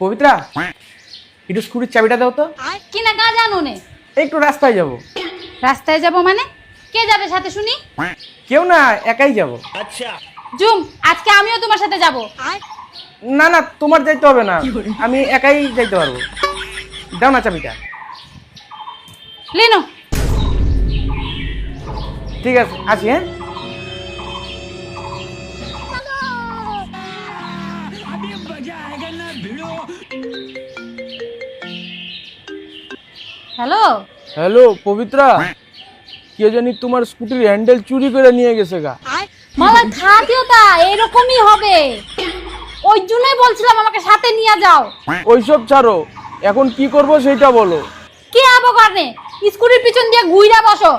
পবিত্রা একটু স্কুটির চাবিটা দাও তো। কি না গা জানো নে? একটু রাস্তায় যাব। রাস্তায় যাব মানে? কে যাবে সাথে শুনি? কেউ না, একাই যাব। জুম, আজকে আমিও তোমার সাথে যাব। না না, তোমার যাইতে হবে না, আমি একাই যাইতে পারবো। দাও না চাবিটা। লিনো। ঠিক আছে, আসি। হ্যাঁ, হ্যালো। হ্যালো পবিত্রা, কে জানি তোমার স্কুটির হ্যান্ডেল চুরি করে নিয়ে গেছে গা। মালা থাকিও তা এরকমই হবে। ওই জন্যই বলছিলাম আমাকে সাথে নিয়ে যাও। ওইসব ছাড়ো, এখন কি করব সেটা বলো। কি আবো কারণে স্কুটির পিছন দিয়ে ঘুইরা বসো।